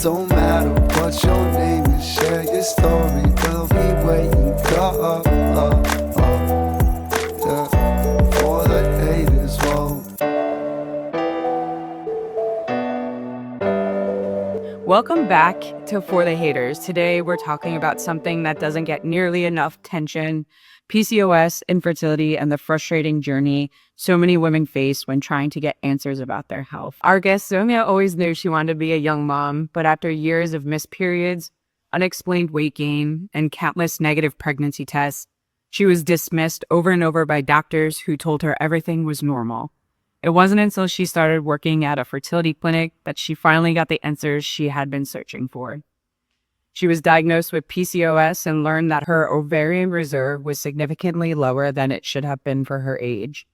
don't matter what your name is, share your story. We'll be waiting, for the haters, whoa. Welcome back to For The Hayters. Today, we're talking about something that doesn't get nearly enough attention: PCOS, infertility, and the frustrating journey so many women face when trying to get answers about their health. Our guest, Sonia, always knew she wanted to be a young mom, but after years of missed periods, unexplained weight gain, and countless negative pregnancy tests, she was dismissed over and over by doctors who told her everything was normal. It wasn't until she started working at a fertility clinic that she finally got the answers she had been searching for. She was diagnosed with PCOS and learned that her ovarian reserve was significantly lower than it should have been for her age.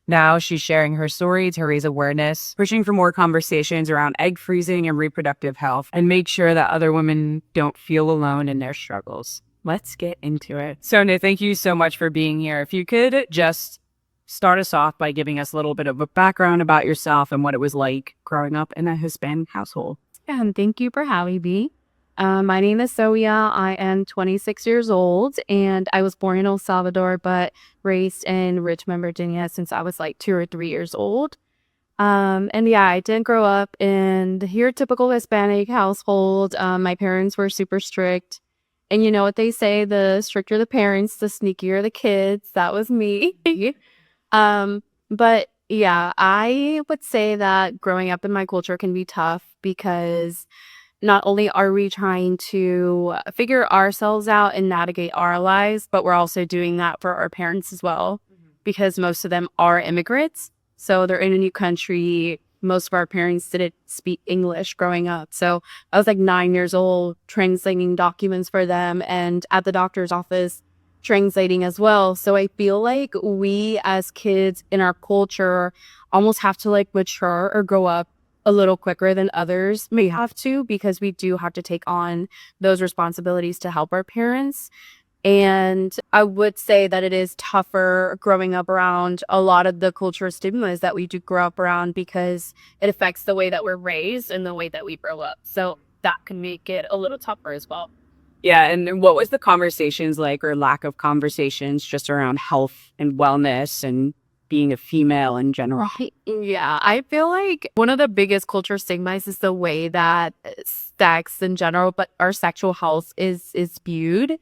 Now she's sharing her story to raise awareness, pushing for more conversations around egg freezing and reproductive health, and make sure that other women don't feel alone in their struggles. Let's get into it. Sonia, thank you so much for being here. If you could just start us off by giving us a little bit of a background about yourself and what it was like growing up in a Hispanic household. And thank you for having me. My name is Sonia. I am 26 years old, and I was born in El Salvador, but raised in Richmond, Virginia since I was like 2 or 3 years old. And yeah, I didn't grow up in your typical Hispanic household. My parents were super strict. And you know what they say, the stricter the parents, the sneakier the kids. That was me. But yeah, I would say that growing up in my culture can be tough because not only are we trying to figure ourselves out and navigate our lives, but we're also doing that for our parents as well, because most of them are immigrants. So they're in a new country. Most of our parents didn't speak English growing up. So I was like 9 years old translating documents for them, and at the doctor's office translating as well. So I feel like we as kids in our culture almost have to like mature or grow up a little quicker than others may have to, because we do have to take on those responsibilities to help our parents. And I would say that it is tougher growing up around a lot of the cultural stimulus that we do grow up around, because it affects the way that we're raised and the way that we grow up. So that can make it a little tougher as well. Yeah, and what was the conversations like, or lack of conversations, just around health and wellness and being a female in general? Right. Yeah, I feel like one of the biggest culture stigmas is the way that sex in general, but our sexual health is viewed.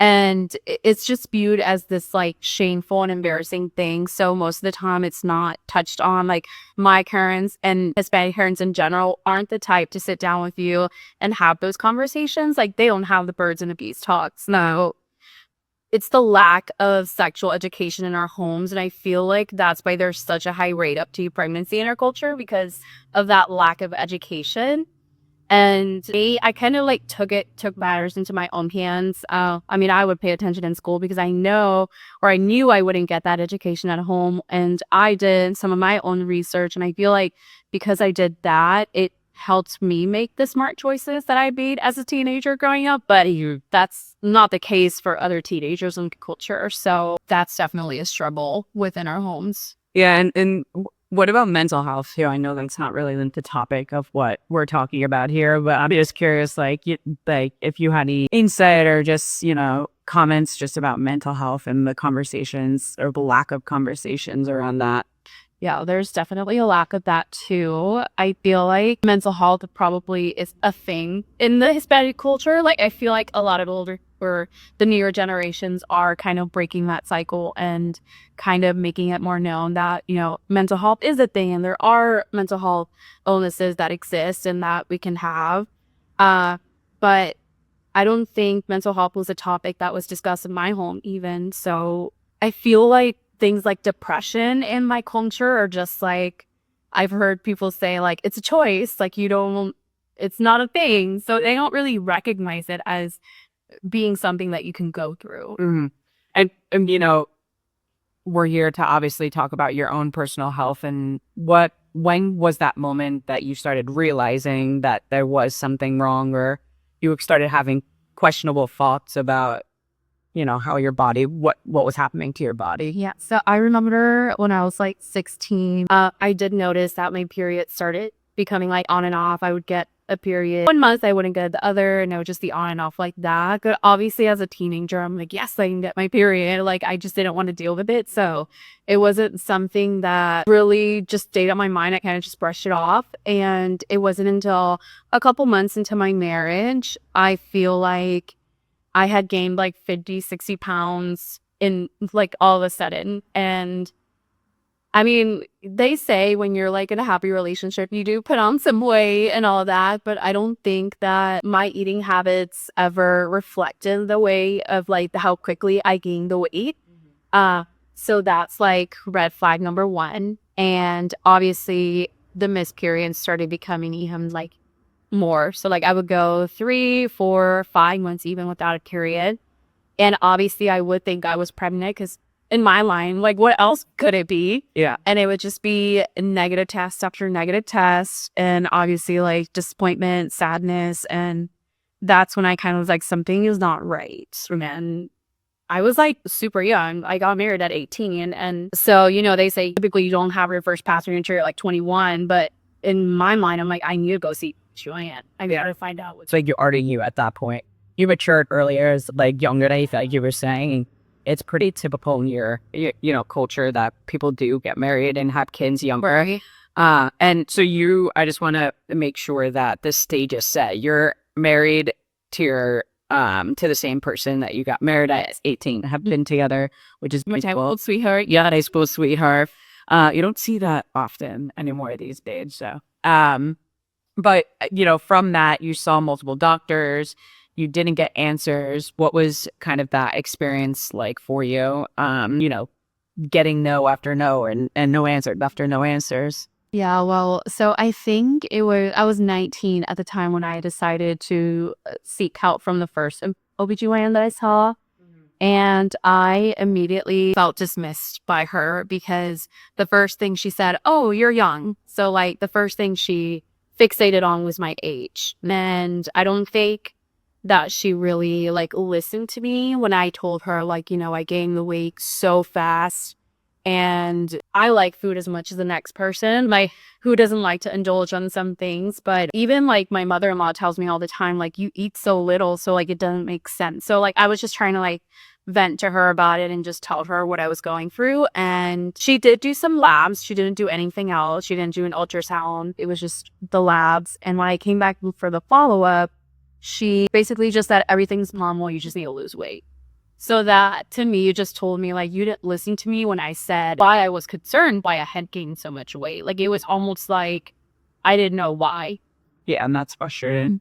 And it's just viewed as this like shameful and embarrassing thing. So most of the time it's not touched on. Like my parents and Hispanic parents in general aren't the type to sit down with you and have those conversations. Like they don't have the birds and the bees talks. No, it's the lack of sexual education in our homes. And I feel like that's why there's such a high rate up to pregnancy in our culture, because of that lack of education. And me, I kind of like took matters into my own hands. I mean, I would pay attention in school because I knew I wouldn't get that education at home. And I did some of my own research. And I feel like because I did that, it helped me make the smart choices that I made as a teenager growing up. But that's not the case for other teenagers in culture. So that's definitely a struggle within our homes. Yeah, and what about mental health too? I know that's not really the topic of what we're talking about here, but I'm just curious, like if you had any insight or just, comments just about mental health and the conversations or the lack of conversations around that. Yeah, there's definitely a lack of that too. I feel like mental health probably is a thing in the Hispanic culture. Like I feel like a lot of older or the newer generations are kind of breaking that cycle and kind of making it more known that, mental health is a thing and there are mental health illnesses that exist and that we can have. But I don't think mental health was a topic that was discussed in my home even. So I feel like things like depression in my culture are just like, I've heard people say like, it's a choice, like it's not a thing. So they don't really recognize it as being something that you can go through. Mm-hmm. And we're here to obviously talk about your own personal health. And when was that moment that you started realizing that there was something wrong, or you started having questionable thoughts about how your body, what was happening to your body? Yeah. So I remember when I was like 16, I did notice that my period started becoming like on and off. I would get a period 1 month, I wouldn't get the other, and it would just be on and off like that. But obviously, as a teenager, I'm like, yes, I can get my period. Like, I just didn't want to deal with it. So it wasn't something that really just stayed on my mind. I kind of just brushed it off. And it wasn't until a couple months into my marriage, I feel like I had gained like 50, 60 pounds in like all of a sudden. And I mean, they say when you're like in a happy relationship, you do put on some weight and all that, but I don't think that my eating habits ever reflected the way of like how quickly I gained the weight. So that's like red flag number one. And obviously the missed periods started becoming even like more. So like I would go 3, 4, 5 months even without a period. And obviously I would think I was pregnant because in my mind, like what else could it be? Yeah. And it would just be negative test after negative test. And obviously like disappointment, sadness. And that's when I kind of was like, something is not right. And I was like super young. I got married at 18. And so, you know, they say typically you don't have your first pass until you're like 21. But in my mind, I'm like, I need to go see Joanne. I gotta find out what's It's like you already knew at that point. You matured earlier as like younger age, like you were saying. It's pretty typical in your culture that people do get married and have kids younger. And so I just want to make sure that this stage is set. You're married to your to the same person that you got married at 18, have been together, which is my high school sweetheart. yeah, high school sweetheart. You don't see that often anymore these days. So, but from that, you saw multiple doctors. You didn't get answers. What was kind of that experience like for you? Getting no after no and no answer after no answers. Yeah, well, so I think I was 19 at the time when I decided to seek help from the first OBGYN that I saw. And I immediately felt dismissed by her because the first thing she said, oh, you're young. So like the first thing she fixated on was my age. And I don't think that she really like listened to me when I told her like, I gained the weight so fast. And I like food as much as the next person. Like, who doesn't like to indulge on some things? But even like my mother-in-law tells me all the time, like, you eat so little, so like it doesn't make sense. So like I was just trying to like vent to her about it and just tell her what I was going through. And she did do some labs. She didn't do anything else. She didn't do an ultrasound. It was just the labs. And when I came back for the follow-up, she basically just said, everything's normal. You just need to lose weight. So that to me just told me like you didn't listen to me when I said why I was concerned why I had gained so much weight. Like it was almost like I didn't know why. Yeah, and that's frustrating.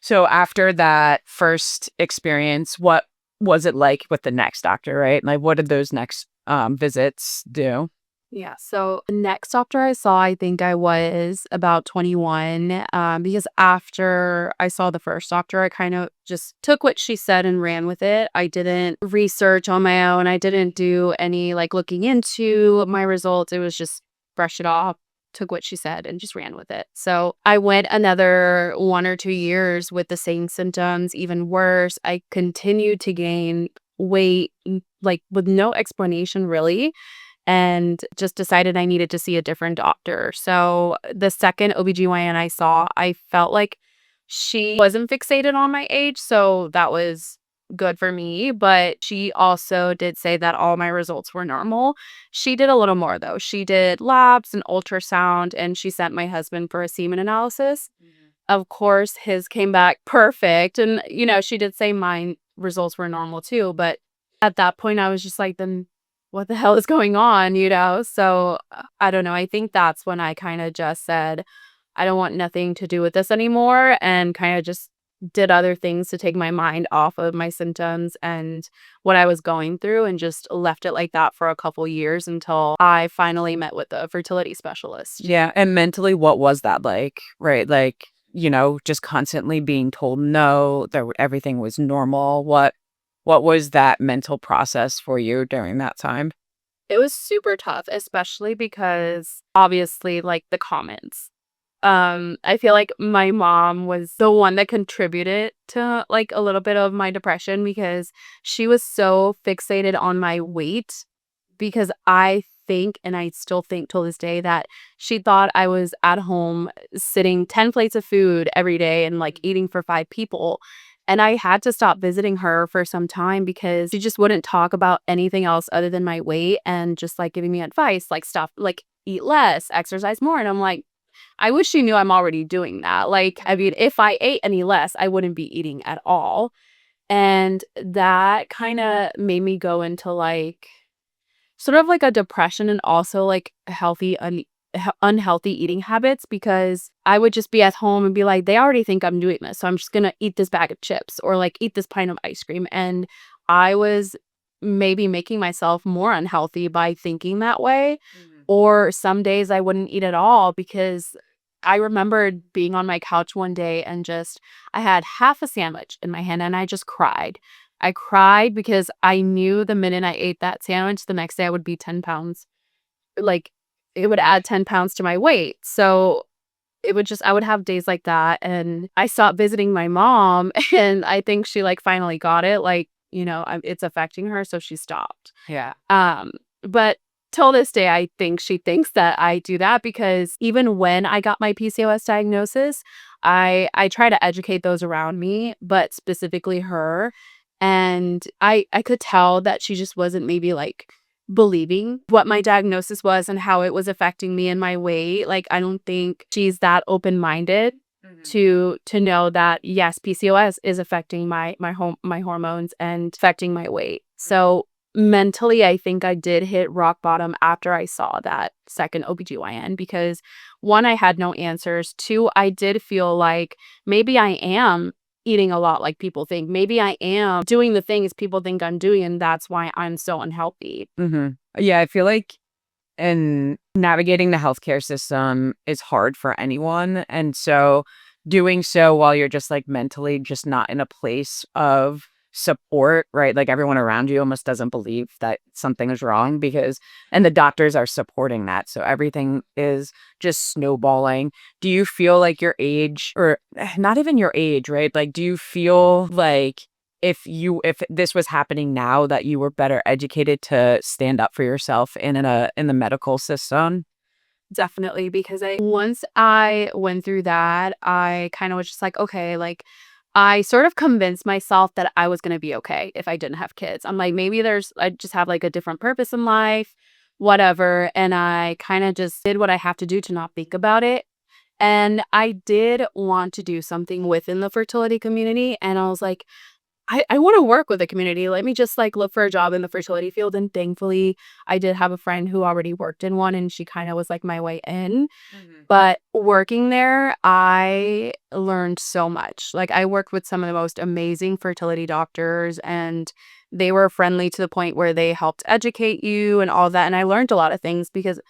So after that first experience, what was it like with the next doctor, right? Like what did those next visits do? Yeah. So the next doctor I saw, I think I was about 21. Because after I saw the first doctor, I kind of just took what she said and ran with it. I didn't research on my own. I didn't do any like looking into my results. It was just brush it off, took what she said and just ran with it. So I went another 1 or 2 years with the same symptoms, even worse. I continued to gain weight, like with no explanation really. And just decided I needed to see a different doctor. So the second OBGYN I saw, I felt like she wasn't fixated on my age. So that was good for me. But she also did say that all my results were normal. She did a little more though. She did labs and ultrasound, and she sent my husband for a semen analysis. Of course, his came back perfect. And, she did say my results were normal too. But at that point, I was just like, then what the hell is going on, So I don't know. I think that's when I kind of just said, I don't want nothing to do with this anymore, and kind of just did other things to take my mind off of my symptoms and what I was going through, and just left it like that for a couple years until I finally met with a fertility specialist. Yeah. And mentally, what was that like? Right. Like, just constantly being told no, that everything was normal. What was that mental process for you during that time? It was super tough, especially because obviously like the comments. I feel like my mom was the one that contributed to like a little bit of my depression because she was so fixated on my weight, because I think, and I still think till this day, that she thought I was at home sitting 10 plates of food every day and like eating for 5 people. And I had to stop visiting her for some time because she just wouldn't talk about anything else other than my weight and just like giving me advice, like stuff like eat less, exercise more. And I'm like, I wish she knew I'm already doing that. Like, I mean, if I ate any less, I wouldn't be eating at all. And that kind of made me go into like sort of like a depression and also like unhealthy eating habits, because I would just be at home and be like, they already think I'm doing this, so I'm just gonna eat this bag of chips or like eat this pint of ice cream. And I was maybe making myself more unhealthy by thinking that way. Or some days I wouldn't eat at all, because I remembered being on my couch one day and just I had half a sandwich in my hand and I just cried. I cried because I knew the minute I ate that sandwich, the next day I would be 10 pounds. Like, it would add 10 pounds to my weight. So it would just, I would have days like that. And I stopped visiting my mom and I think she like finally got it. Like, it's affecting her. So she stopped. Yeah. But till this day, I think she thinks that I do that, because even when I got my PCOS diagnosis, I try to educate those around me, but specifically her. And I could tell that she just wasn't maybe like believing what my diagnosis was and how it was affecting me and my weight. Like, I don't think she's that open-minded to know that yes, PCOS is affecting my hormones and affecting my weight. So mentally, I think I did hit rock bottom after I saw that second OBGYN, because one, I had no answers. Two, I did feel like maybe I am eating a lot like people think. Maybe I am doing the things people think I'm doing, and that's why I'm so unhealthy. Yeah, I feel like and navigating the healthcare system is hard for anyone. And so doing so while you're just like mentally just not in a place of support, right? Like everyone around you almost doesn't believe that something is wrong and the doctors are supporting that. So everything is just snowballing. Do you feel like your age, or not even your age, right? Like, do you feel like if this was happening now, that you were better educated to stand up for yourself in the medical system? Definitely, because once I went through that, I kind of was just like, okay, like I sort of convinced myself that I was going to be okay if I didn't have kids. I'm like, maybe I just have like a different purpose in life, whatever. And I kind of just did what I have to do to not think about it. And I did want to do something within the fertility community. And I was like, I want to work with the community. Let me just like look for a job in the fertility field. And thankfully, I did have a friend who already worked in one, and she kind of was like my way in. But working there, I learned so much. Like, I worked with some of the most amazing fertility doctors, and they were friendly to the point where they helped educate you and all that. And I learned a lot of things, because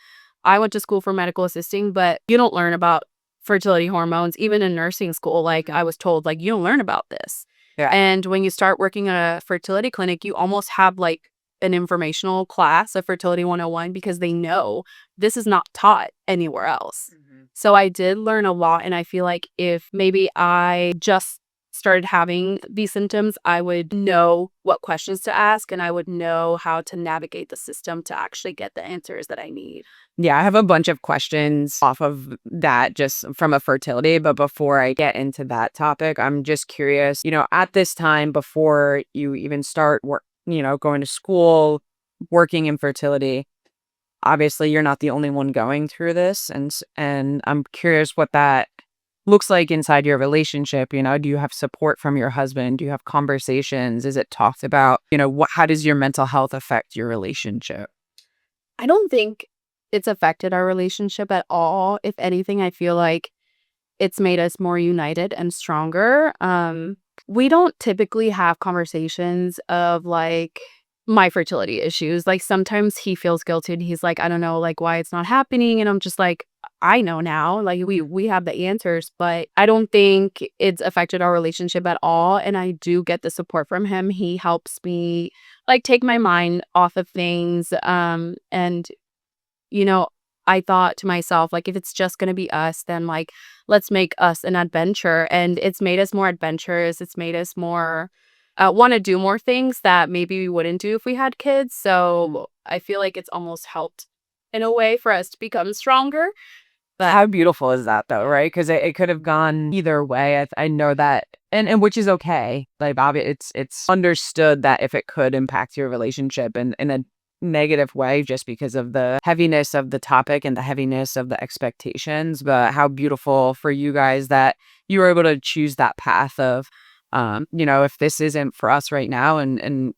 I went to school for medical assisting, but you don't learn about fertility hormones, even in nursing school. Like, I was told, like, you don't learn about this. Yeah. And when you start working at a fertility clinic, you almost have like an informational class of Fertility 101, because they know this is not taught anywhere else. So I did learn a lot. And I feel like if maybe I just started having these symptoms, I would know what questions to ask, and I would know how to navigate the system to actually get the answers that I need. Yeah, I have a bunch of questions off of that just from a fertility. But before I get into that topic, I'm just curious, at this time, before you even start work, going to school, working in fertility, obviously you're not the only one going through this. And I'm curious what that looks like inside your relationship. Do you have support from your husband? Do you have conversations? Is it talked about? How does your mental health affect your relationship? I don't think it's affected our relationship at all. If anything, I feel like it's made us more united and stronger. We don't typically have conversations of like my fertility issues. Like, sometimes he feels guilty and he's like, I don't know, like, why it's not happening. And I'm just like, I know now. Like, we have the answers, but I don't think it's affected our relationship at all. And I do get the support from him. He helps me like take my mind off of things. And I thought to myself, like, if it's just going to be us, then like, let's make us an adventure. And it's made us more adventurous. It's made us more want to do more things that maybe we wouldn't do if we had kids. So I feel like it's almost helped in a way for us to become stronger. But how beautiful is that though, right? Because it could have gone either way. I know that, and which is okay. Like, it's understood that if it could impact your relationship in a negative way, just because of the heaviness of the topic and the heaviness of the expectations. But how beautiful for you guys that you were able to choose that path of, if this isn't for us right now, and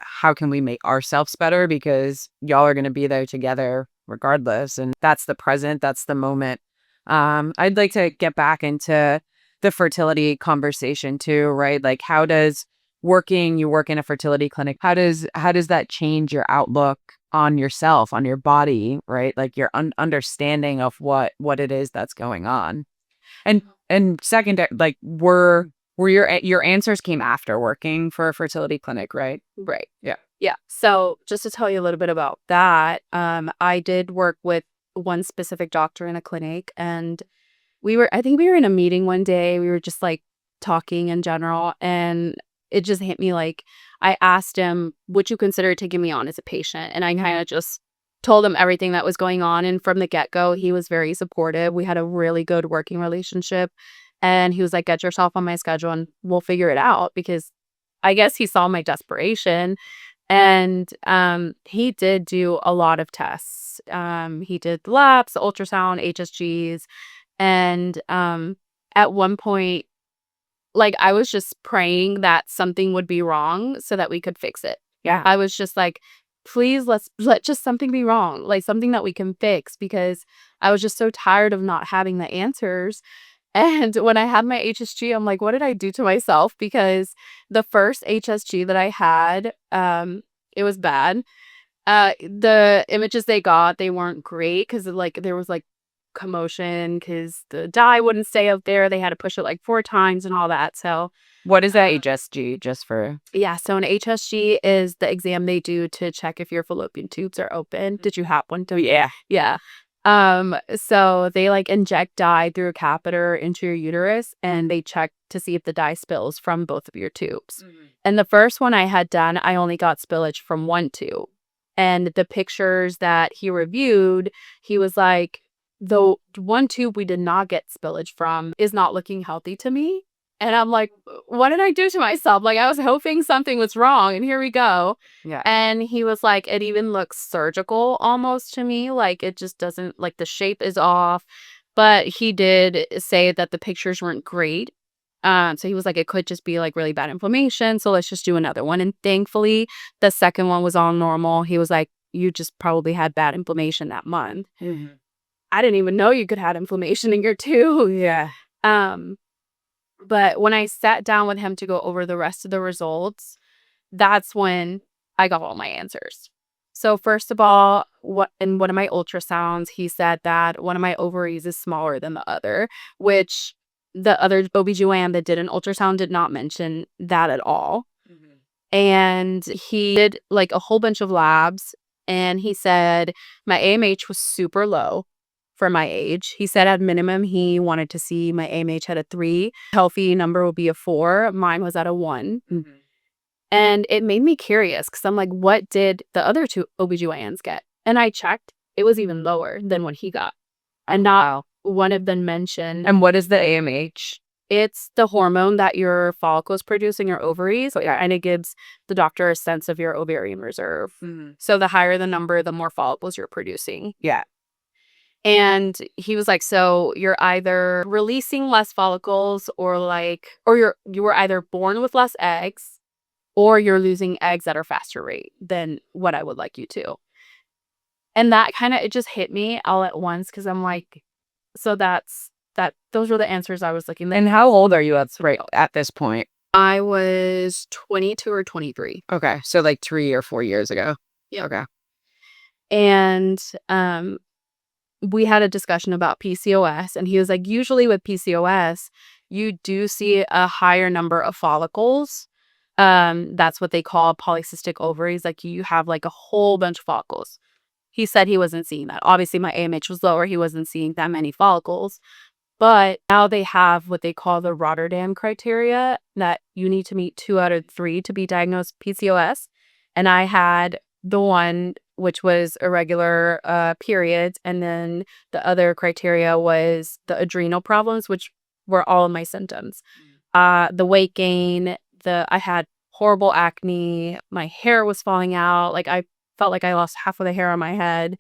how can we make ourselves better? Because y'all are going to be there together regardless. And that's the present, that's the moment. I'd like to get back into the fertility conversation too, right? Like, how does you work in a fertility clinic, how does that change your outlook on yourself, on your body, right? Like your understanding of what it is that's going on. And second, like, were your answers came after working for a fertility clinic, right? Right. Yeah. Yeah. So just to tell you a little bit about that, I did work with one specific doctor in a clinic, and I think we were in a meeting one day. We were just like talking in general, and it just hit me like, I asked him, would you consider taking me on as a patient? And I kind of just told him everything that was going on. And from the get-go, he was very supportive. We had a really good working relationship. And he was like, get yourself on my schedule and we'll figure it out, because I guess he saw my desperation. And he did do a lot of tests. He did the labs, the ultrasound, HSGs. And at one point, like, I was just praying that something would be wrong so that we could fix it. Yeah. I was just like, please, let just something be wrong, like something that we can fix, because I was just so tired of not having the answers. And when I had my HSG, I'm like, what did I do to myself? Because the first HSG that I had, it was bad. The images they got, they weren't great, because like there was like commotion because the dye wouldn't stay out there. They had to push it like 4 times and all that. So What is that HSG, just for? yeah, so an HSG is the exam they do to check if your fallopian tubes are open. Did you have one? Yeah. Yeah. So they like inject dye through a catheter into your uterus, and they check to see if the dye spills from both of your tubes. And the first one I had done, I only got spillage from one tube. And the pictures that he reviewed, he was like, the one tube we did not get spillage from is not looking healthy to me. And I'm like, what did I do to myself? Like, I was hoping something was wrong, and here we go. Yeah. And he was like, it even looks surgical almost to me. Like, it just doesn't, like, the shape is off. But he did say that the pictures weren't great. So he was like, it could just be like really bad inflammation. So let's just do another one. And thankfully, the second one was all normal. He was like, you just probably had bad inflammation that month. I didn't even know you could have inflammation in your tube. Yeah. But when I sat down with him to go over the rest of the results, that's when I got all my answers. So first of all, in one of my ultrasounds, he said that one of my ovaries is smaller than the other, which the other OBGYN that did an ultrasound did not mention that at all. And he did like a whole bunch of labs, and he said my AMH was super low for my age. He said at minimum he wanted to see my AMH at a 3. Healthy number would be a 4. Mine was at a 1. And it made me curious, because I'm like, what did the other 2 OBGYNs get? And I checked. It was even lower than what he got. And not one of them mentioned. And what is the AMH? It's the hormone that your follicles produce in your ovaries. And it gives the doctor a sense of your ovarian reserve. So the higher the number, the more follicles you're producing. Yeah. And he was like, so you're either releasing less follicles, or you were either born with less eggs, or you're losing eggs at a faster rate than what I would like you to. And that kind of, it just hit me all at once, because I'm like, so those were the answers I was looking at. And how old are you at this point? I was 22 or 23. Okay. So like 3 or 4 years ago. Yeah. Okay. And we had a discussion about PCOS, and he was like, usually with PCOS, you do see a higher number of follicles. That's what they call polycystic ovaries. Like, you have like a whole bunch of follicles. He said he wasn't seeing that. Obviously, my AMH was lower. He wasn't seeing that many follicles. But now they have what they call the Rotterdam criteria, that you need to meet 2 out of 3 to be diagnosed PCOS. And I had the one which was irregular periods. And then the other criteria was the adrenal problems, which were all of my symptoms. The weight gain, I had horrible acne, my hair was falling out. Like I felt like I lost half of the hair on my head.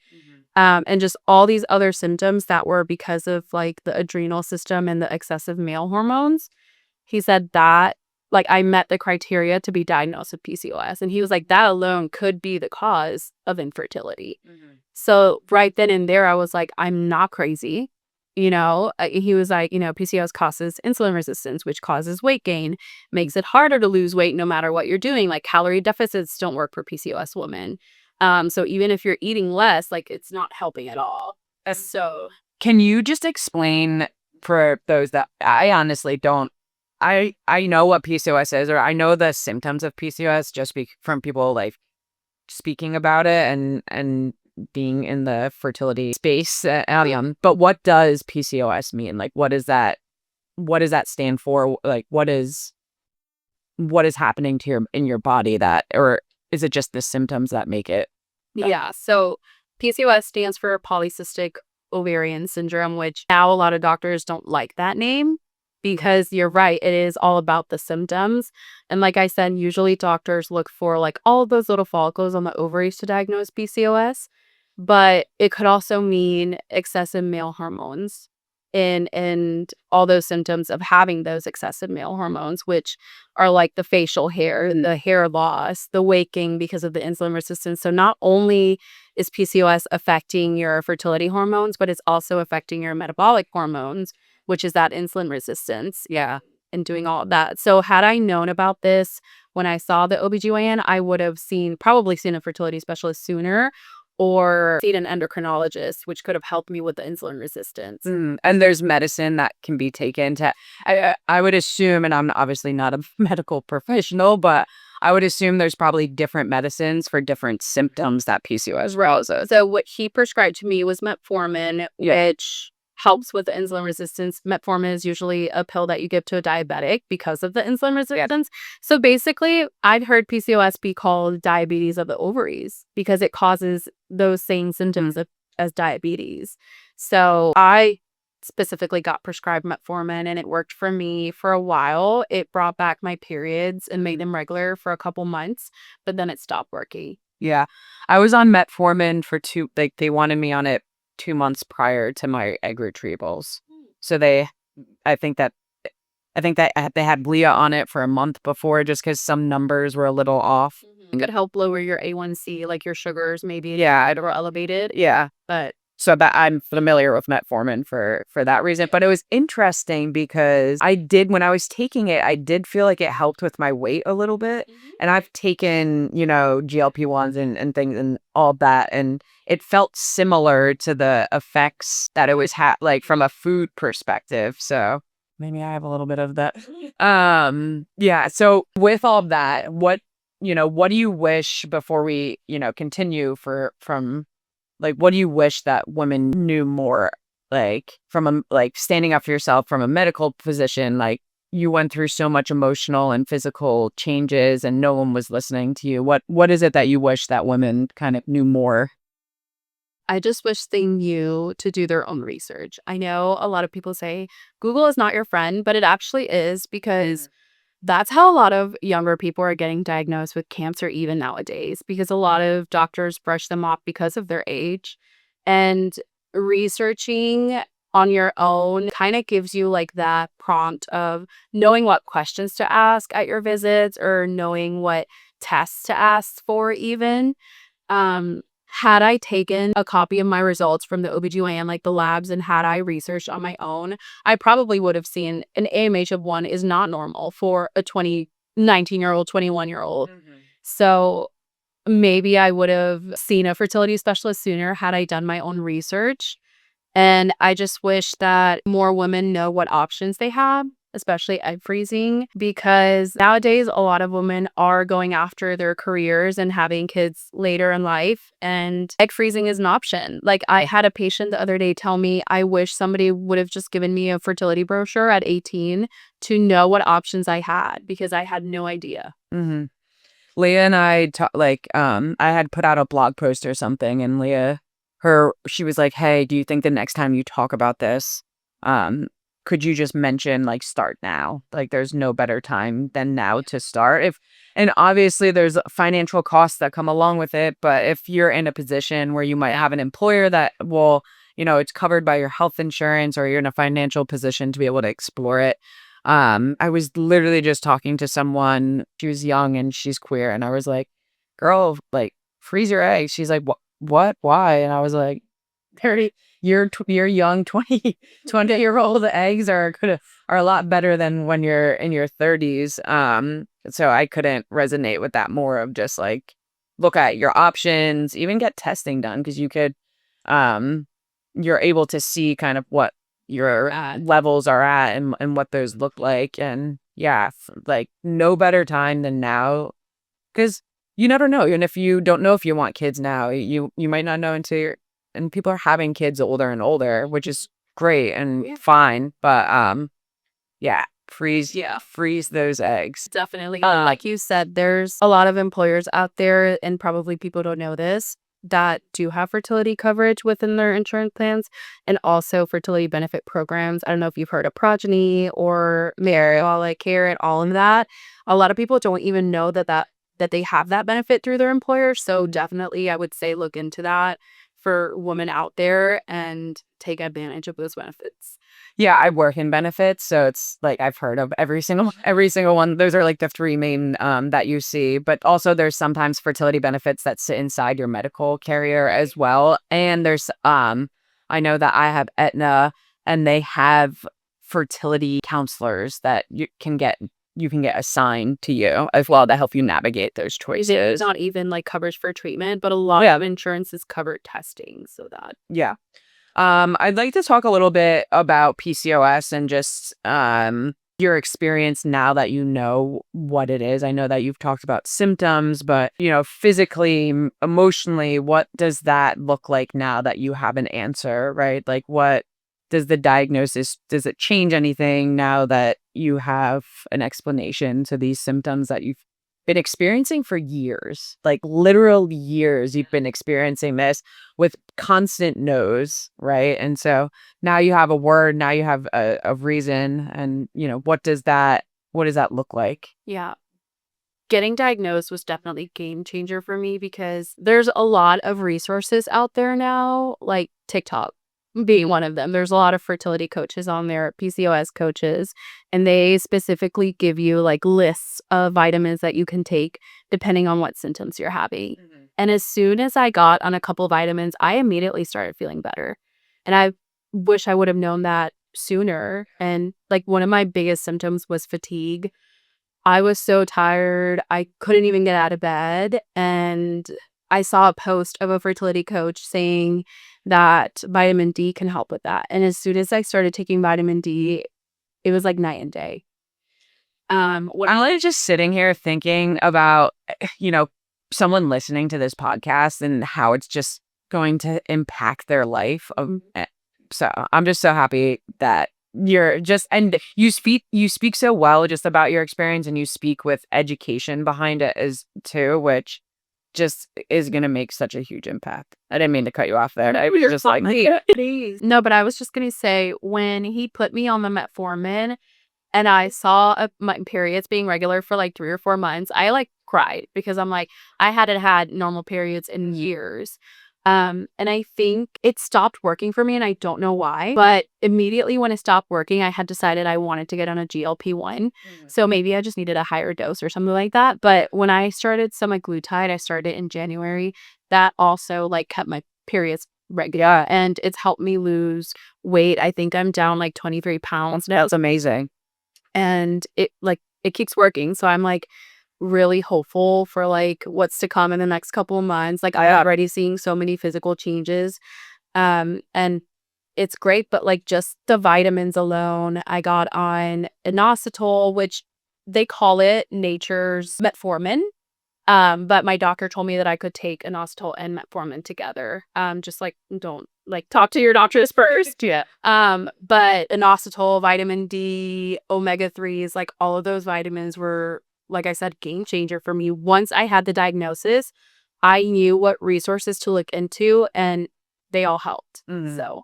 And just all these other symptoms that were because of like the adrenal system and the excessive male hormones. He said that like I met the criteria to be diagnosed with PCOS. And he was like, that alone could be the cause of infertility. So right then and there, I was like, I'm not crazy. He was like, PCOS causes insulin resistance, which causes weight gain, makes it harder to lose weight no matter what you're doing. Like calorie deficits don't work for PCOS women. So even if you're eating less, like it's not helping at all. So Can you just explain for those that I honestly don't, I know what PCOS is, or I know the symptoms of PCOS just from people like speaking about it and being in the fertility space. But what does PCOS mean? Like, what does that stand for? Like, what is happening to in your body or is it just the symptoms that make it? Yeah. So PCOS stands for polycystic ovarian syndrome, which now a lot of doctors don't like that name because you're right. It is all about the symptoms. And like I said, usually doctors look for like all of those little follicles on the ovaries to diagnose PCOS, but it could also mean excessive male hormones and all those symptoms of having those excessive male hormones, which are like the facial hair and the hair loss, the weight gain because of the insulin resistance. So not only is PCOS affecting your fertility hormones, but it's also affecting your metabolic hormones, which is that insulin resistance. Yeah. And doing all of that. So had I known about this when I saw the OBGYN, I would have probably seen a fertility specialist sooner or seen an endocrinologist, which could have helped me with the insulin resistance. And there's medicine that can be taken to, I would assume, and I'm obviously not a medical professional, but I would assume there's probably different medicines for different symptoms that PCOS rouses. So what he prescribed to me was metformin, which helps with the insulin resistance. Metformin is usually a pill that you give to a diabetic because of the insulin resistance. So basically, I'd heard PCOS be called diabetes of the ovaries because it causes those same symptoms as diabetes. So I specifically got prescribed metformin and it worked for me for a while. It brought back my periods and made them regular for a couple months, but then it stopped working. Yeah. I was on metformin for they wanted me on it 2 months prior to my egg retrievals. So I think that they had Leah on it for a month before just because some numbers were a little off. It could help lower your A1C, like your sugars maybe. Yeah. Were elevated. Yeah. But so that I'm familiar with metformin for that reason. But it was interesting because when I was taking it, I did feel like it helped with my weight a little bit. And I've taken, GLP-1s and things and all that. And it felt similar to the effects that it was like from a food perspective. So maybe I have a little bit of that. Yeah. So with all of that, what do you wish before we, continue what do you wish that women knew more, like from standing up for yourself from a medical position? Like you went through so much emotional and physical changes and no one was listening to you. What is it that you wish that women kind of knew more? I just wish they knew to do their own research. I know a lot of people say Google is not your friend, but it actually is because that's how a lot of younger people are getting diagnosed with cancer even nowadays, because a lot of doctors brush them off because of their age. And researching on your own kind of gives you like that prompt of knowing what questions to ask at your visits or knowing what tests to ask for even. Had I taken a copy of my results from the OBGYN, like the labs, and had I researched on my own, I probably would have seen an AMH of 1 is not normal for a 19-year-old, 21-year-old. So maybe I would have seen a fertility specialist sooner had I done my own research. And I just wish that more women know what options they have, especially egg freezing, because nowadays a lot of women are going after their careers and having kids later in life, and egg freezing is an option. Like I had a patient the other day tell me, I wish somebody would have just given me a fertility brochure at 18 to know what options I had because I had no idea. Leah and I I had put out a blog post or something, and she was like, "Hey, do you think the next time you talk about this, um, could you just mention like start now? Like, there's no better time than now to start. And obviously there's financial costs that come along with it, but if you're in a position where you might have an employer that will, it's covered by your health insurance, or you're in a financial position to be able to explore it." I was literally just talking to someone. She was young and she's queer, and I was like, "Girl, like, freeze your eggs." She's like, "What? Why?" And I was like, 30, you're young, 20-year-old eggs are a lot better than when you're in your 30s. So I couldn't resonate with that more of just like, look at your options, even get testing done, because you're able to see kind of what your levels are at, and what those look like. And yeah, like, no better time than now, because you never know. And if you don't know if you want kids now, you might not know and people are having kids older and older, which is great and fine. But yeah, freeze those eggs. Definitely. Like you said, there's a lot of employers out there, and probably people don't know this, that do have fertility coverage within their insurance plans, and also fertility benefit programs. I don't know if you've heard of Progeny or Marijuana Care and all of that. A lot of people don't even know that they have that benefit through their employer. So definitely, I would say look into that for women out there and take advantage of those benefits. Yeah, I work in benefits, so it's like I've heard of every single one. Those are like the three main that you see, but also there's sometimes fertility benefits that sit inside your medical carrier as well. And there's I know that I have Aetna, and they have fertility counselors that you can get assigned to you as well to help you navigate those choices. It's not even like coverage for treatment, but a lot of insurances cover testing, so that. Yeah. I'd like to talk a little bit about PCOS and just your experience now that you know what it is. I know that you've talked about symptoms, but physically, emotionally, what does that look like now that you have an answer, right? Like, what does does it change anything now that you have an explanation to these symptoms that you've been experiencing for years, like literal years? You've been experiencing this with constant no's, right? And so now you have a word, now you have a reason, and what does that look like? Yeah. Getting diagnosed was definitely a game changer for me, because there's a lot of resources out there now, like TikTok being one of them. There's a lot of fertility coaches on there, PCOS coaches, and they specifically give you like lists of vitamins that you can take depending on what symptoms you're having. And as soon as I got on a couple vitamins, I immediately started feeling better. And I wish I would have known that sooner. And like, one of my biggest symptoms was fatigue. I was so tired, I couldn't even get out of bed. And I saw a post of a fertility coach saying that vitamin D can help with that. And as soon as I started taking vitamin D, it was like night and day. I'm like just sitting here thinking about, someone listening to this podcast and how it's just going to impact their life. So I'm just so happy that and you speak so well just about your experience, and you speak with education behind it as too, which just is going to make such a huge impact. I didn't mean to cut you off there. I was just like, no, but I was just going to say, when he put me on the metformin and I saw my periods being regular for like 3 or 4 months, I like cried, because I'm like, I hadn't had normal periods in years. And I think it stopped working for me, and I don't know why, but immediately when it stopped working, I had decided I wanted to get on a GLP-1. So maybe I just needed a higher dose or something like that. But when I started semaglutide, I started in January, that also like kept my periods regular, and it's helped me lose weight. I think I'm down like 23 pounds now. That's amazing. And it keeps working. So I'm like really hopeful for like what's to come in the next couple of months. Like, I'm already seeing so many physical changes. And it's great, but like just the vitamins alone, I got on inositol, which they call it nature's metformin. But my doctor told me that I could take inositol and metformin together. Just like, don't like talk to your doctors first. Yeah. But inositol, vitamin D, omega 3s, like all of those vitamins were like I said, game changer for me. Once I had the diagnosis, I knew what resources to look into, and they all helped. So,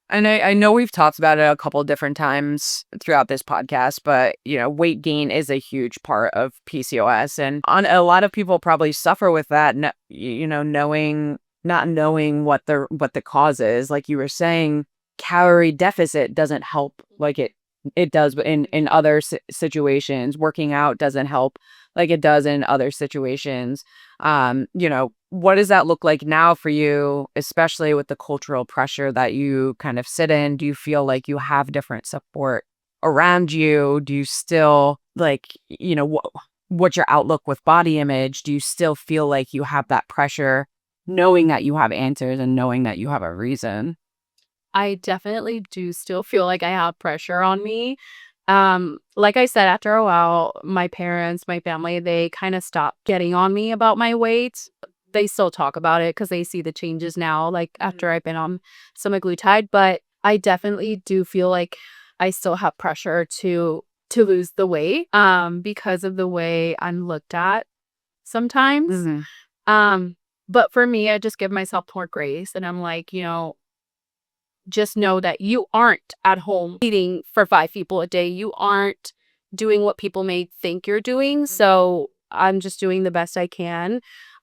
and I know we've talked about it a couple different times throughout this podcast, but weight gain is a huge part of PCOS, and a lot of people probably suffer with that. Not knowing what the cause is. Like you were saying, calorie deficit doesn't help like it does in other situations. Working out doesn't help like it does in other situations. What does that look like now for you, especially with the cultural pressure that you kind of sit in? Do you feel like you have different support around you? Do you still what's your outlook with body image? Do you still feel like you have that pressure, knowing that you have answers and knowing that you have a reason? I definitely do still feel like I have pressure on me. Like I said, after a while, my parents, my family, they kind of stopped getting on me about my weight. They still talk about it because they see the changes now, like after I've been on semaglutide. But I definitely do feel like I still have pressure to lose the weight because of the way I'm looked at sometimes. But for me, I just give myself more grace, and I'm like, just know that you aren't at home eating for 5 people a day. You aren't doing what people may think you're doing. So I'm just doing the best I can.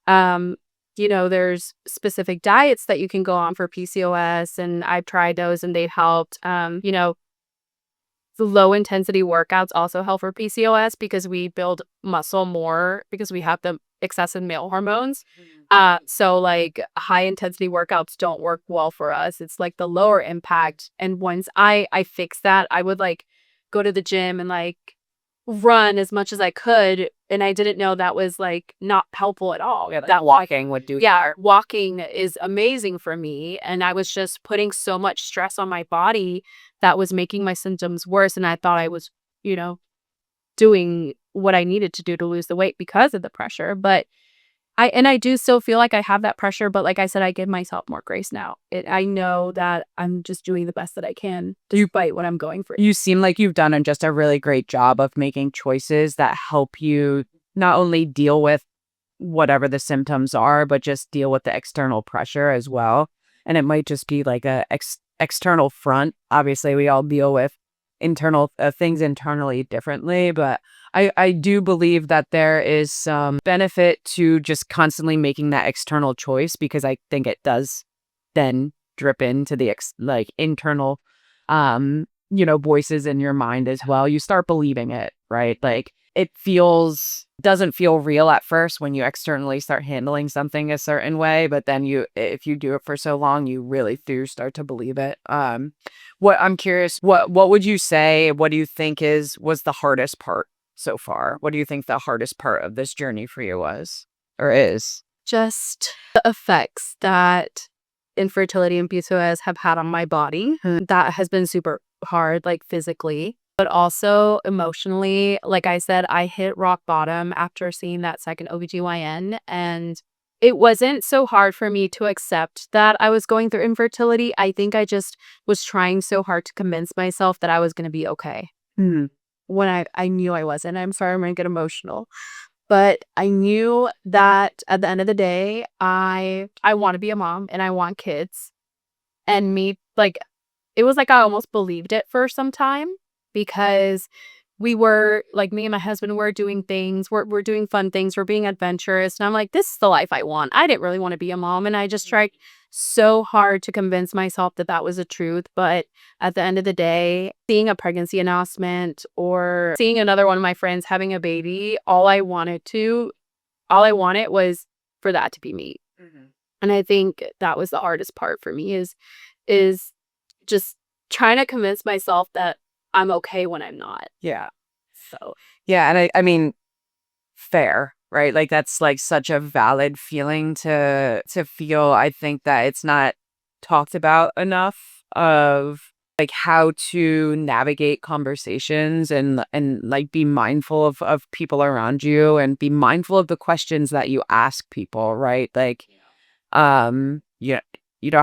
There's specific diets that you can go on for PCOS, and I've tried those and they've helped. The low intensity workouts also help for PCOS because we build muscle more because we have the excessive male hormones. So like high intensity workouts don't work well for us. It's like the lower impact. And once I fixed that, I would like go to the gym and like run as much as I could. And I didn't know that was like not helpful at all. Yeah, that walking would do. Yeah, walking is amazing for me. And I was just putting so much stress on my body that was making my symptoms worse. And I thought I was, doing what I needed to do to lose the weight because of the pressure. But I do still feel like I have that pressure. But like I said, I give myself more grace now. I know that I'm just doing the best that I can despite what I'm going through. You seem like you've done just a really great job of making choices that help you not only deal with whatever the symptoms are, but just deal with the external pressure as well. And it might just be like a external front. Obviously, we all deal with internal things internally differently, but I do believe that there is some benefit to just constantly making that external choice, because I think it does then drip into the internal voices in your mind as well. You start believing it, right? Like it doesn't feel real at first when you externally start handling something a certain way, but then if you do it for so long, you really do start to believe it. What I'm curious, what would you say, what do you think was the hardest part so far? What do you think the hardest part of this journey for you was or is? Just the effects that infertility and PCOS have had on my body. That has been super hard, like physically, but also emotionally. Like I said, I hit rock bottom after seeing that second OBGYN, and it wasn't so hard for me to accept that I was going through infertility. I think I just was trying so hard to convince myself that I was going to be okay. When I knew I wasn't. I'm sorry, I'm going to get emotional. But I knew that at the end of the day, I want to be a mom and I want kids. And it was like I almost believed it for some time, because we were like, me and my husband were doing things, we're doing fun things, we're being adventurous. And I'm like, this is the life I want. I didn't really want to be a mom. And I just tried so hard to convince myself that that was the truth. But at the end of the day, seeing a pregnancy announcement or seeing another one of my friends having a baby, all I wanted was for that to be me. And I think that was the hardest part for me is just trying to convince myself that I'm okay when I'm not. Yeah. So yeah, and I mean, fair, right? Like that's like such a valid feeling to feel. I think that it's not talked about enough of like how to navigate conversations and like be mindful of people around you and be mindful of the questions that you ask people, right? Like yeah,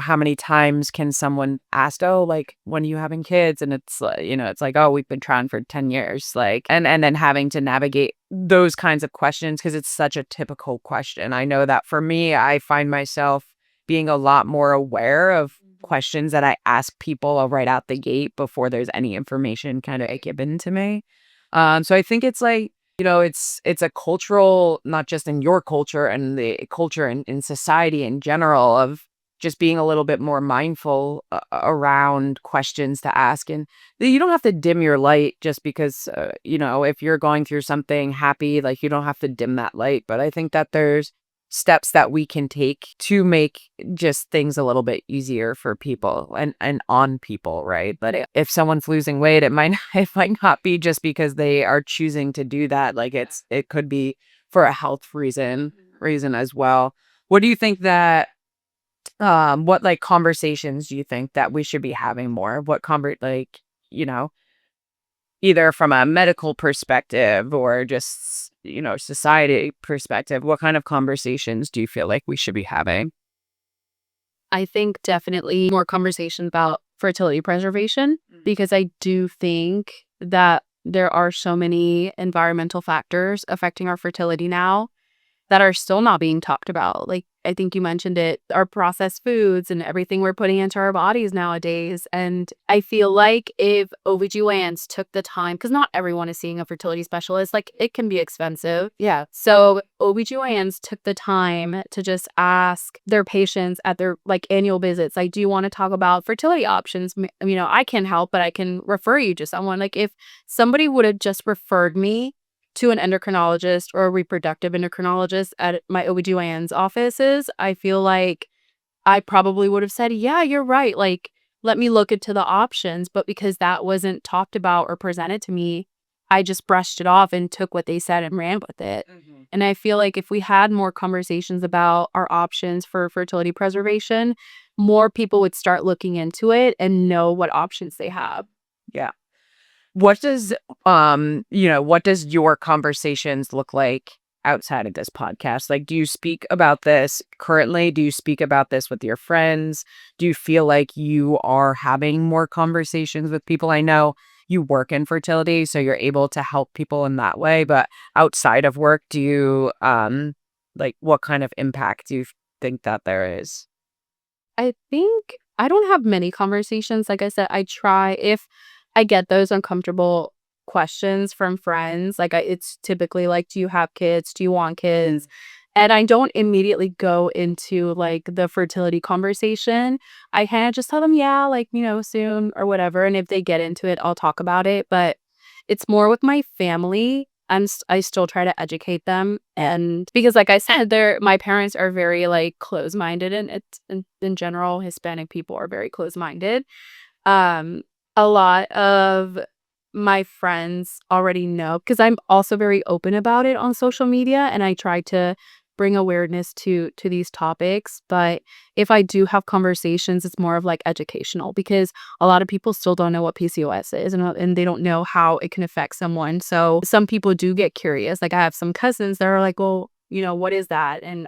how many times can someone ask, oh, like, when are you having kids? And it's it's like, oh, we've been trying for 10 years, like, and then having to navigate those kinds of questions because it's such a typical question. I know that for me, I find myself being a lot more aware of questions that I ask people right out the gate before there's any information kind of given to me. So I think it's like, it's a cultural, not just in your culture and the culture in society in general, of just being a little bit more mindful around questions to ask. And you don't have to dim your light just because, if you're going through something happy, like you don't have to dim that light. But I think that there's steps that we can take to make just things a little bit easier for people and on people, right? But if someone's losing weight, it might it might not be just because they are choosing to do that. Like it could be for a health reason as well. What do you think that what like conversations do you think that we should be having more? Like, either from a medical perspective or just, society perspective, what kind of conversations do you feel like we should be having? I think definitely more conversation about fertility preservation, because I do think that there are so many environmental factors affecting our fertility now that are still not being talked about. Like, I think you mentioned it, our processed foods and everything we're putting into our bodies nowadays. And I feel like if OBGYNs took the time, because not everyone is seeing a fertility specialist, like it can be expensive. Yeah. So OBGYNs took the time to just ask their patients at their like annual visits, like, do you want to talk about fertility options? I can help, but I can refer you to someone. Like if somebody would have just referred me to an endocrinologist or a reproductive endocrinologist at my OBGYN's offices, I feel like I probably would have said, yeah, you're right. Like, let me look into the options. But because that wasn't talked about or presented to me, I just brushed it off and took what they said and ran with it. And I feel like if we had more conversations about our options for fertility preservation, more people would start looking into it and know what options they have. Yeah. What does what does your conversations look like outside of this podcast? Like, do you speak about this currently? Do you speak about this with your friends? Do you feel like you are having more conversations with people? I know you work in fertility, so you're able to help people in that way, but outside of work, do you like what kind of impact do you think that there is? I think I don't have many conversations. Like I said, I try if I get those uncomfortable questions from friends. Like it's typically like, do you have kids? Do you want kids? And I don't immediately go into like the fertility conversation. I kind of just tell them, yeah, like, soon or whatever. And if they get into it, I'll talk about it. But it's more with my family. I still try to educate them. And because like I said, my parents are very like close-minded, and it's in general, Hispanic people are very close-minded. A lot of my friends already know because I'm also very open about it on social media, and I try to bring awareness to these topics. But if I do have conversations, it's more of like educational, because a lot of people still don't know what PCOS is, and they don't know how it can affect someone. So some people do get curious. Like I have some cousins that are like, well, what is that? And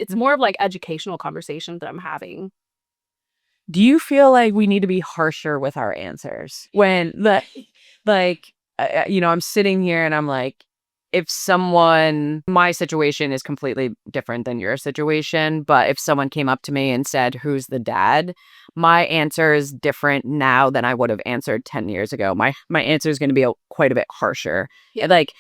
it's more of like educational conversations that I'm having. Do you feel like we need to be harsher with our answers when I'm sitting here and I'm like, if my situation is completely different than your situation, but if someone came up to me and said, who's the dad? My answer is different now than I would have answered 10 years ago. My answer is going to be quite a bit harsher. Yeah. Like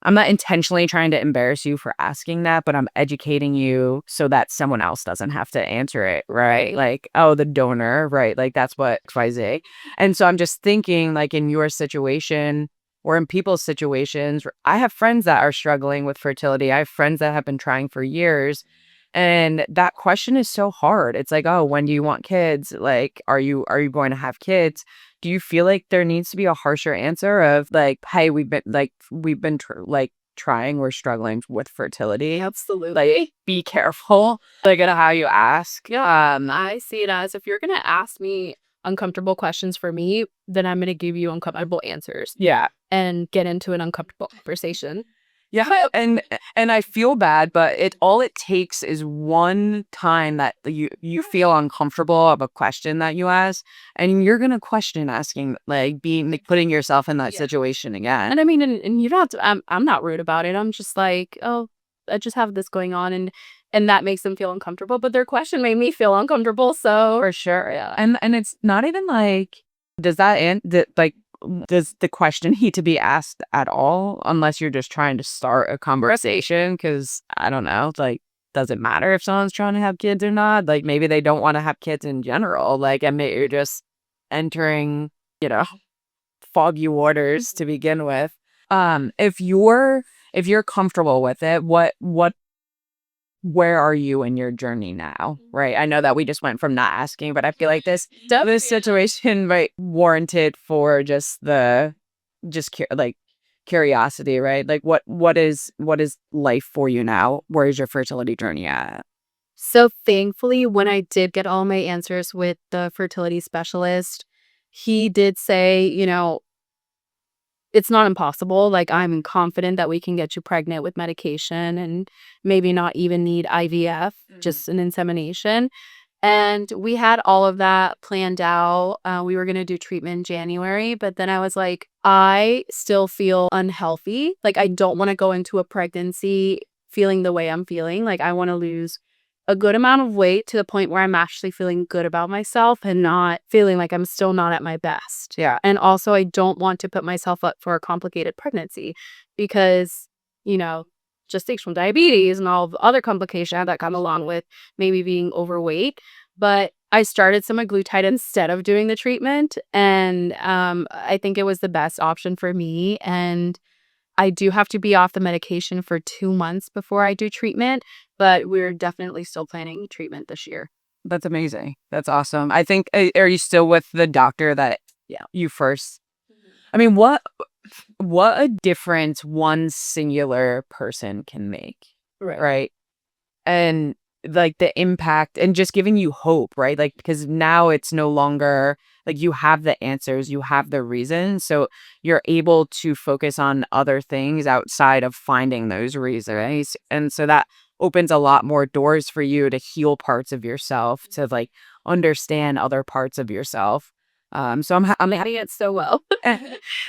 I'm not intentionally trying to embarrass you for asking that, but I'm educating you so that someone else doesn't have to answer it, right? Like, oh, the donor, right? Like, that's what XYZ. And so I'm just thinking, like, in your situation or in people's situations, I have friends that are struggling with fertility. I have friends that have been trying for years. And that question is so hard. It's like, oh, when do you want kids? Like, are you going to have kids? Do you feel like there needs to be a harsher answer of like, hey, we've been trying, we're struggling with fertility. Absolutely. Like, be careful, like, at how you ask. Yeah. I see it as if you're going to ask me uncomfortable questions for me, then I'm going to give you uncomfortable answers. Yeah. And get into an uncomfortable conversation. Yeah, and I feel bad, but all it takes is one time that you feel uncomfortable of a question that you ask, and you're gonna question asking, like, being like, putting yourself in that situation again. And I mean, and you don't have to, I'm not rude about it. I'm just like, oh, I just have this going on, and that makes them feel uncomfortable. But their question made me feel uncomfortable. So For sure. yeah. And it's not even like, does that end like, does the question need to be asked at all unless you're just trying to start a conversation? Because I don't know, like, does it matter if someone's trying to have kids or not? Like, maybe they don't want to have kids in general. Like, and maybe you're just entering, you know, foggy waters to begin with. If you're comfortable with it, what where are you in your journey now? Right. I know that we just went from not asking, but I feel like this situation might warranted for just like curiosity, right? Like what is life for you now? Where is your fertility journey at? So thankfully, when I did get all my answers with the fertility specialist, he did say, it's not impossible. Like, I'm confident that we can get you pregnant with medication and maybe not even need IVF, just an insemination. And we had all of that planned out. We were going to do treatment in January, but then I was like, I still feel unhealthy. Like, I don't want to go into a pregnancy feeling the way I'm feeling. Like, I want to lose a good amount of weight to the point where I'm actually feeling good about myself and not feeling like I'm still not at my best. Yeah. And also, I don't want to put myself up for a complicated pregnancy because, gestational diabetes and all the other complications that come along with maybe being overweight. But I started semaglutide instead of doing the treatment. And I think it was the best option for me. And I do have to be off the medication for 2 months before I do treatment, but we're definitely still planning treatment this year. That's amazing. That's awesome. I think, are you still with the doctor that you first? I mean, what a difference one singular person can make, right? And like the impact and just giving you hope, right? Like, because now it's no longer like you have the answers, you have the reasons. So you're able to focus on other things outside of finding those reasons. And so that opens a lot more doors for you to heal parts of yourself, to like understand other parts of yourself. So I'm Doing it so well.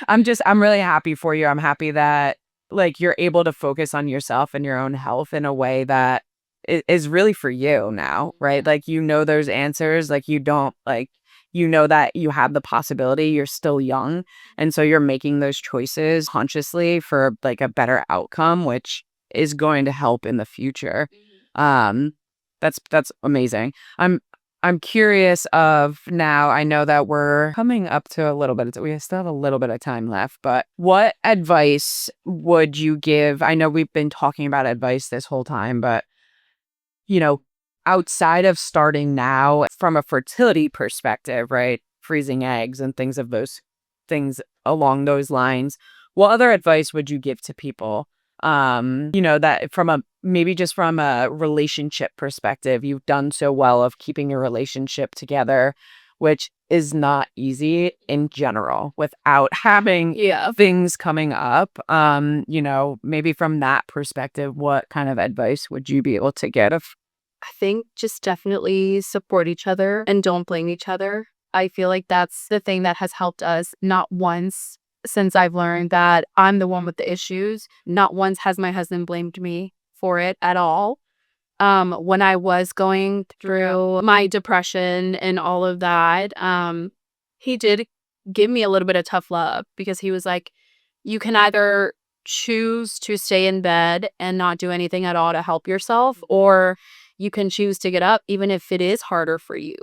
I'm really happy for you. I'm happy that like you're able to focus on yourself and your own health in a way that is really for you now, right? Like, those answers, like you don't like, that you have the possibility, you're still young. And so you're making those choices consciously for like a better outcome, which is going to help in the future. That's amazing. I'm curious of now, I know that we're coming up to a little bit, we still have a little bit of time left, but what advice would you give? I know we've been talking about advice this whole time, but outside of starting now from a fertility perspective, right? Freezing eggs and things along those lines. What other advice would you give to people? That maybe just from a relationship perspective, you've done so well of keeping your relationship together, which is not easy in general without having things coming up. Maybe from that perspective, what kind of advice would you be able to give? I think just definitely support each other and don't blame each other. I feel like that's the thing that has helped us. Not once since I've learned that I'm the one with the issues, not once has my husband blamed me for it at all. When I was going through my depression and all of that, he did give me a little bit of tough love because he was like, you can either choose to stay in bed and not do anything at all to help yourself, or you can choose to get up even if it is harder for you.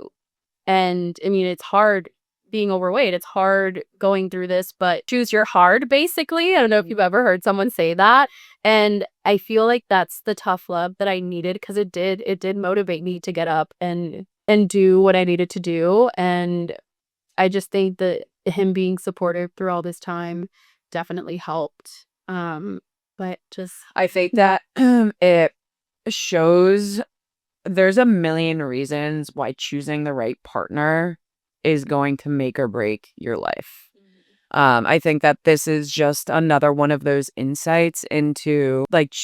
And I mean, it's hard being overweight. It's hard going through this, but choose your hard, basically. I don't know if you've ever heard someone say that. And I feel like that's the tough love that I needed because it did motivate me to get up and do what I needed to do. And I just think that him being supportive through all this time definitely helped. But just I think that it shows there's a million reasons why choosing the right partner is going to make or break your life. I think that this is just another one of those insights into like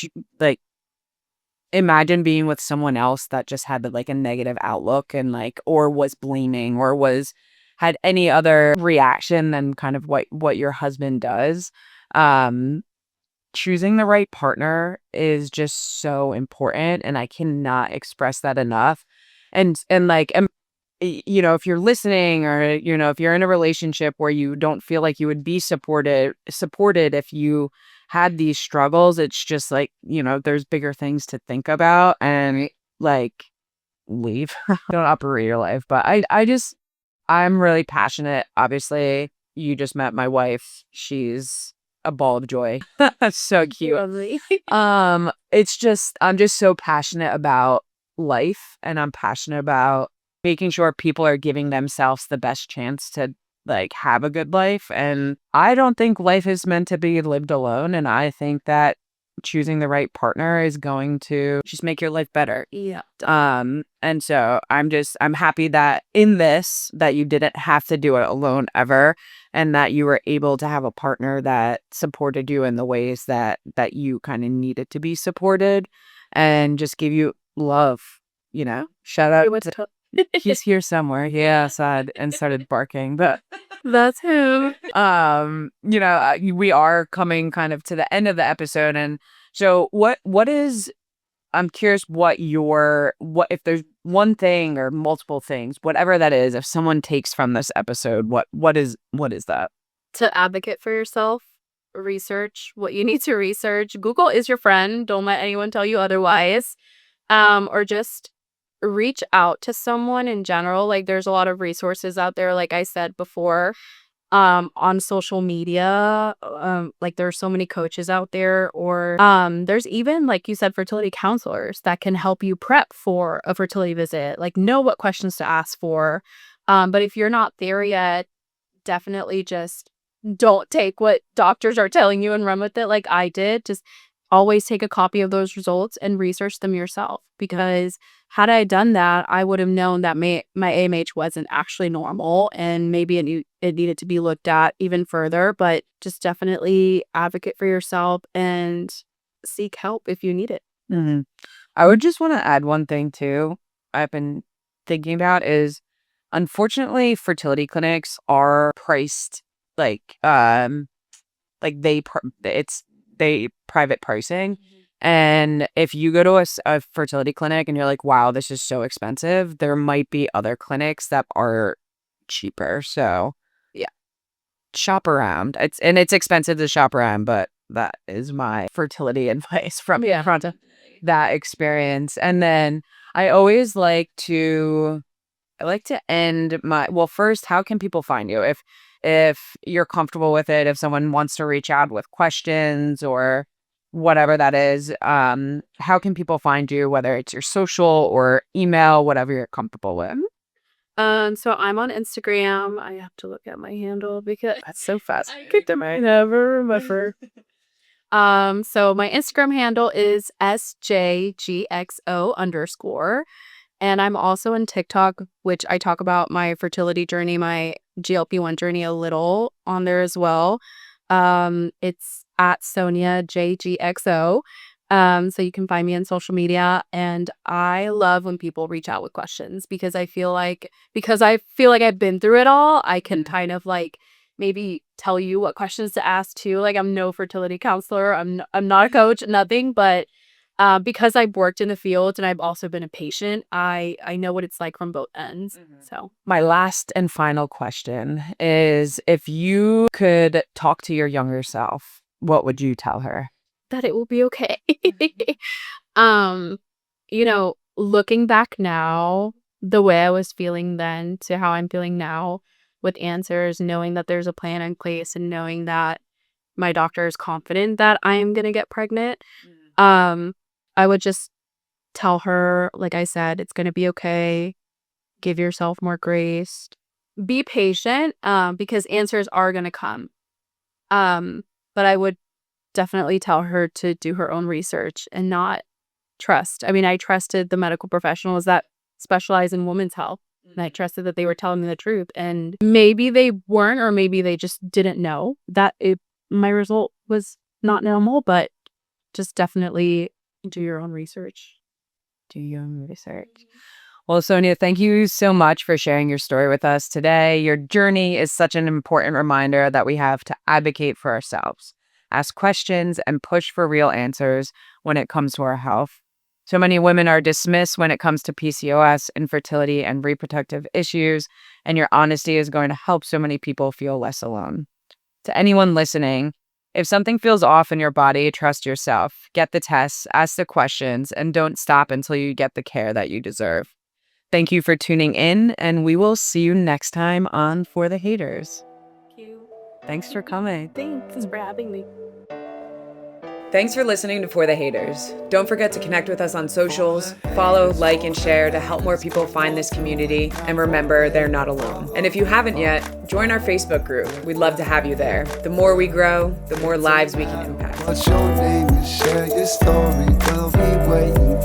imagine being with someone else that just had like a negative outlook and like or was blaming or was had any other reaction than kind of what your husband does. Um Choosing the right partner is just so important, and I cannot express that enough. And like you know, if you're listening or you know, if you're in a relationship where you don't feel like you would be supported if you had these struggles, it's just like, you know, there's bigger things to think about and like leave. Don't operate your life. But I'm really passionate. Obviously, you just met my wife. She's a ball of joy. So cute. Lovely. It's just I'm just so passionate about life, and I'm passionate about making sure people are giving themselves the best chance to like have a good life. And I don't think life is meant to be lived alone. And I think that choosing the right partner is going to just make your life better. Yeah. And so I'm happy that in this that you didn't have to do it alone ever, and that you were able to have a partner that supported you in the ways that you kind of needed to be supported and just give you love, you know. Shout out to he's here somewhere. He outside and started barking, but That's him. you know, we are coming kind of to the end of the episode, and so what is I'm curious what if there's one thing or multiple things, whatever that is, if someone takes from this episode, what is that? To advocate for yourself, research what you need to research. Google is your friend. Don't let anyone tell you otherwise. Or just reach out to someone in general. Like there's a lot of resources out there, like I said before, on social media. Like there are so many coaches out there, or there's even, like you said, fertility counselors that can help you prep for a fertility visit, like know what questions to ask for. But if you're not there yet, definitely just don't take what doctors are telling you and run with it like I did. Just always take a copy of those results and research them yourself, because had I done that, I would have known that my AMH wasn't actually normal, and maybe it needed to be looked at even further. But just definitely advocate for yourself and seek help if you need it. Hmm. I would just want to add one thing too. I've been thinking about is unfortunately fertility clinics are priced like they private pricing. And if you go to a fertility clinic and you're like, wow, this is so expensive, there might be other clinics that are cheaper. So Yeah. shop around. It's expensive to shop around, but that is my fertility advice from that experience. And then I always I like to end well, first, how can people find you if you're comfortable with it, if someone wants to reach out with questions or whatever that is, how can people find you, whether it's your social or email, whatever you're comfortable with? So I'm on Instagram. I have to look at my handle because That's so fast. I never remember. So my Instagram handle is SJGXO_. And I'm also on TikTok, which I talk about my fertility journey, my GLP-1 journey a little on there as well. It's at Sonia JGXO. So you can find me on social media. And I love when people reach out with questions, because I feel like I've been through it all, I can kind of like maybe tell you what questions to ask too. Like I'm no fertility counselor. I'm not a coach, nothing, but because I've worked in the field and I've also been a patient, I know what it's like from both ends. So My last and final question is, if you could talk to your younger self, what would you tell her? that it will be okay. um, looking back now, the way I was feeling then to how I'm feeling now with answers, knowing that there's a plan in place and knowing that my doctor is confident that I am gonna get pregnant, I would just tell her, like I said, it's gonna be okay. Give yourself more grace. Be patient, because answers are gonna come. But I would definitely tell her to do her own research and not trust. I mean, I trusted the medical professionals that specialize in women's health. And I trusted that they were telling me the truth. And maybe they weren't, or maybe they just didn't know that my result was not normal, but just definitely do your own research. Do your own research. Well, Sonia, thank you so much for sharing your story with us today. Your journey is such an important reminder that we have to advocate for ourselves, ask questions, and push for real answers when it comes to our health. So many women are dismissed when it comes to PCOS, infertility, and reproductive issues, and your honesty is going to help so many people feel less alone. To anyone listening, if something feels off in your body, trust yourself. Get the tests, ask the questions, and don't stop until you get the care that you deserve. Thank you for tuning in, and we will see you next time on For The Hayters. Thank you. Thanks for coming. Thanks for having me. Thanks for listening to For The Hayters. Don't forget to connect with us on socials, follow, like, and share to help more people find this community. And remember, they're not alone. And if you haven't yet, join our Facebook group. We'd love to have you there. The more we grow, the more lives we can impact. What's your name and share your story? We'll be waiting.